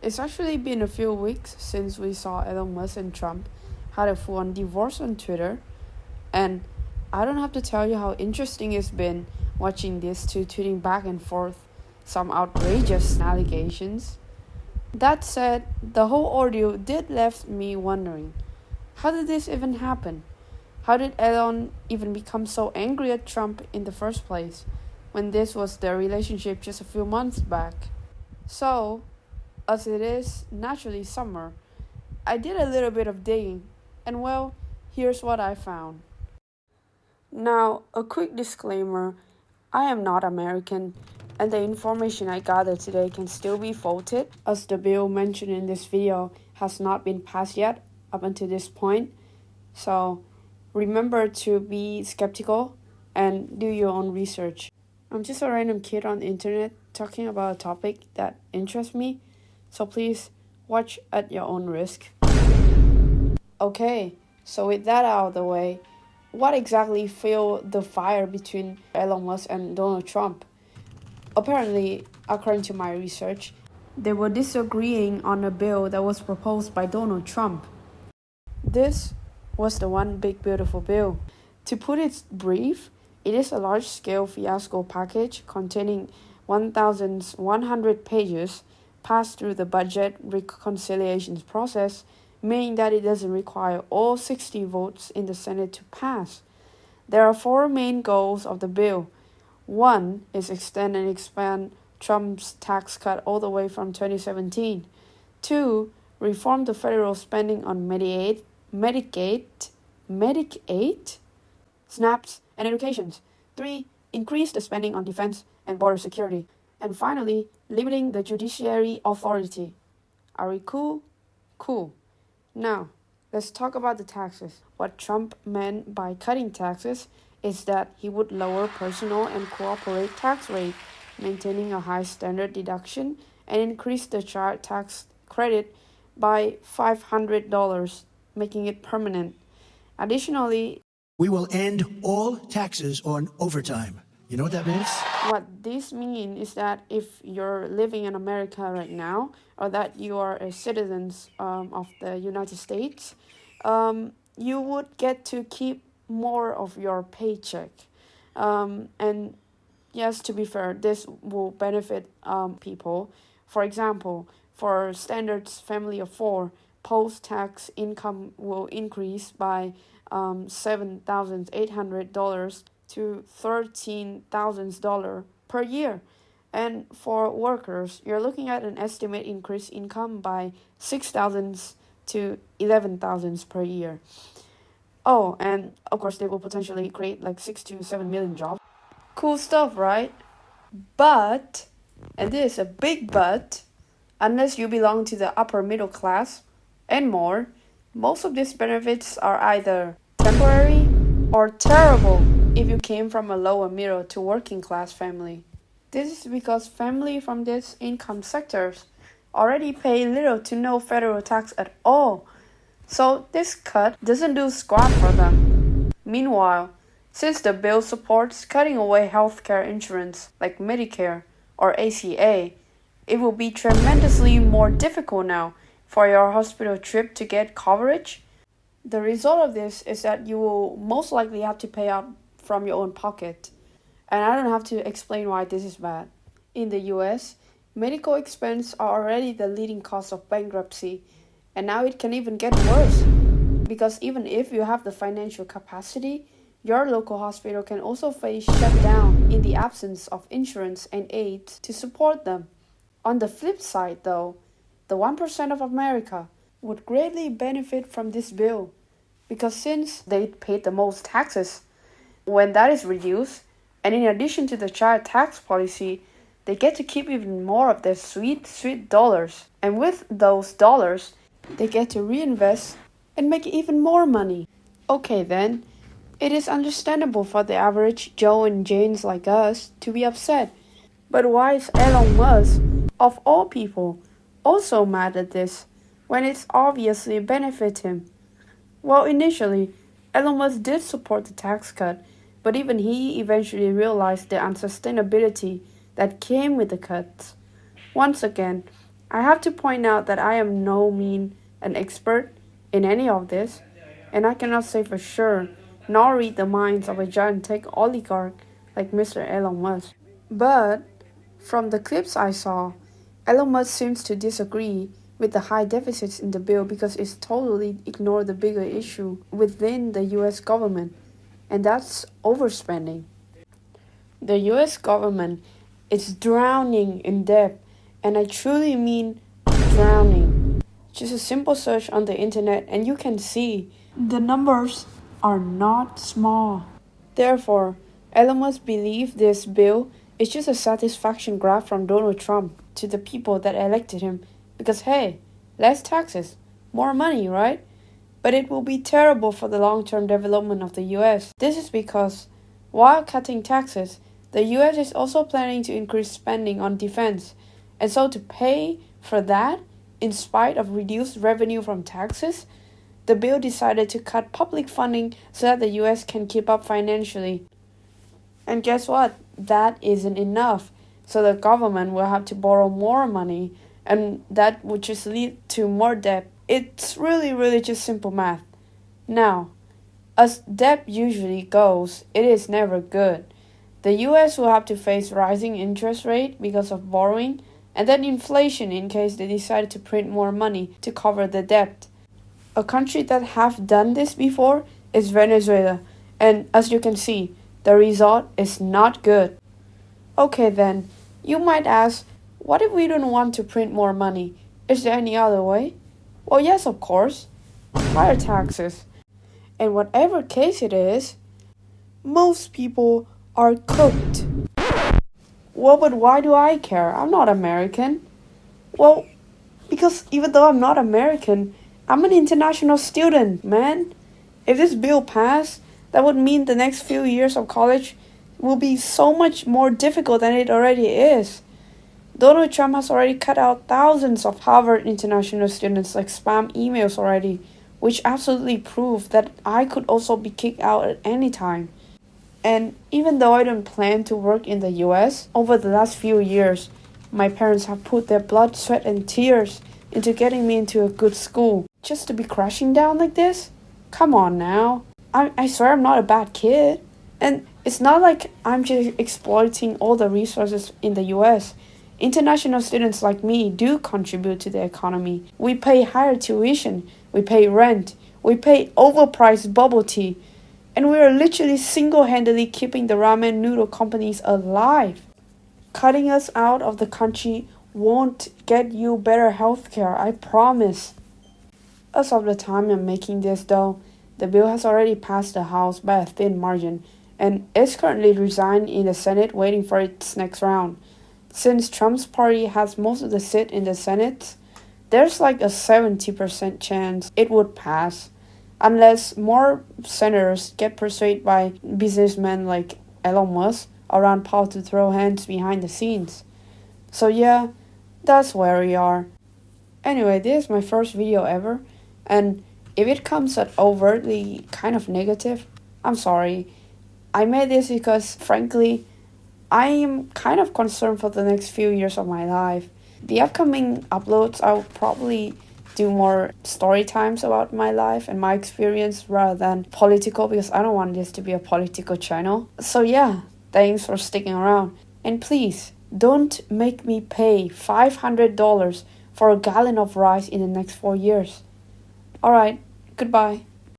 It's actually been a few weeks since we saw Elon Musk and Trump had a full-on divorce on Twitter, and I don't have to tell you how interesting it's been watching these two tweeting back and forth some outrageous allegations. That said, the whole ordeal did left me wondering, how did this even happen? How did Elon even become so angry at Trump in the first place, when this was their relationship just a few months back? So, as it is naturally summer, I did a little bit of digging, and well, here's what I found. Now, a quick disclaimer, I am not American, and the information I gathered today can still be faulted, as the bill mentioned in this video has not been passed yet up until this point. So, remember to be skeptical and do your own research. I'm just a random kid on the internet talking about a topic that interests me, so please watch at your own risk. Okay, so with that out of the way, what exactly fueled the fire between Elon Musk and Donald Trump? Apparently, according to my research, they were disagreeing on a bill that was proposed by Donald Trump. This was the One Big Beautiful Bill. To put it brief, it is a large-scale fiasco package containing 1,100 pages passed through the budget reconciliations process, meaning that it doesn't require all 60 votes in the Senate to pass. There are four main goals of the bill. One is extend and expand Trump's tax cut all the way from 2017. Two, reform the federal spending on Medicaid, SNAPs, and educations. Three, increase the spending on defense and border security. And finally, limiting the judiciary authority. Are we cool? Cool. Now, let's talk about the taxes. What Trump meant by cutting taxes is that he would lower personal and corporate tax rate, maintaining a high standard deduction, and increase the child tax credit by $500, making it permanent. Additionally, we will end all taxes on overtime. You know what that means? What this means is that if you're living in America right now, or that you are a citizen of the United States, you would get to keep more of your paycheck. And yes, to be fair, this will benefit people. For example, for standards family of four, post-tax income will increase by $7,800 to $13,000 per year. And for workers, you're looking at an estimate increased income by $6,000 to $11,000 per year. Oh, and of course, they will potentially create like 6 to 7 million jobs. Cool stuff, right? But, and this is a big but, unless you belong to the upper middle class and more, most of these benefits are either temporary or terrible if you came from a lower middle to working class family. This is because families from these income sectors already pay little to no federal tax at all. So this cut doesn't do squat for them. Meanwhile, since the bill supports cutting away healthcare insurance like Medicare or ACA, it will be tremendously more difficult now for your hospital trip to get coverage. The result of this is that you will most likely have to pay out from your own pocket. And I don't have to explain why this is bad. In the US, medical expenses are already the leading cause of bankruptcy, and now it can even get worse. Because even if you have the financial capacity, your local hospital can also face shutdown in the absence of insurance and aid to support them. On the flip side though, the 1% of America would greatly benefit from this bill, because since they paid the most taxes, when that is reduced, and in addition to the child tax policy, they get to keep even more of their sweet, sweet dollars. And with those dollars, they get to reinvest and make even more money. Okay then, it is understandable for the average Joe and Janes like us to be upset. But why is Elon Musk, of all people, also mad at this, when it's obviously benefit him? Well, initially, Elon Musk did support the tax cut, but even he eventually realized the unsustainability that came with the cuts. Once again, I have to point out that I am no mean an expert in any of this, and I cannot say for sure, nor read the minds of a giant tech oligarch like Mr. Elon Musk. But from the clips I saw, Elon Musk seems to disagree with the high deficits in the bill because it's totally ignored the bigger issue within the US government, and that's overspending. The US government is drowning in debt, and I truly mean drowning. Just a simple search on the internet, and you can see the numbers are not small. Therefore, Elon Musk believes this bill is just a satisfaction grab from Donald Trump to the people that elected him because, hey, less taxes, more money, right? But it will be terrible for the long-term development of the US. This is because, while cutting taxes, the US is also planning to increase spending on defense. And so to pay for that, in spite of reduced revenue from taxes, the bill decided to cut public funding so that the US can keep up financially. And guess what? That isn't enough. So the government will have to borrow more money, and that would just lead to more debt. It's really just simple math. Now, as debt usually goes, it is never good. The US will have to face rising interest rate because of borrowing, and then inflation in case they decide to print more money to cover the debt. A country that have done this before is Venezuela, and as you can see, the result is not good. Okay then, you might ask, what if we don't want to print more money? Is there any other way? Well, yes, of course. Higher taxes. And whatever case it is, most people are cooked. Well, but why do I care? I'm not American. Well, because even though I'm not American, I'm an international student, man. If this bill passed, that would mean the next few years of college will be so much more difficult than it already is. Donald Trump has already cut out thousands of Harvard international students like spam emails already, which absolutely prove that I could also be kicked out at any time. And even though I don't plan to work in the US, over the last few years, my parents have put their blood, sweat, and tears into getting me into a good school. Just to be crashing down like this? Come on now. I swear I'm not a bad kid. And it's not like I'm just exploiting all the resources in the US. International students like me do contribute to the economy. We pay higher tuition, we pay rent, we pay overpriced bubble tea, and we are literally single-handedly keeping the ramen noodle companies alive. Cutting us out of the country won't get you better healthcare, I promise. As of the time I'm making this though, the bill has already passed the House by a thin margin, and is currently resigned in the Senate waiting for its next round. Since Trump's party has most of the seat in the Senate, there's like a 70% chance it would pass, unless more senators get persuaded by businessmen like Elon Musk around power to throw hands behind the scenes. So yeah, that's where we are. Anyway, this is my first video ever, and if it comes out overtly kind of negative, I'm sorry. I made this because, frankly, I am kind of concerned for the next few years of my life. The upcoming uploads, I'll probably do more story times about my life and my experience rather than political, because I don't want this to be a political channel. So yeah, thanks for sticking around. And please, don't make me pay $500 for a gallon of rice in the next 4 years. Alright, goodbye.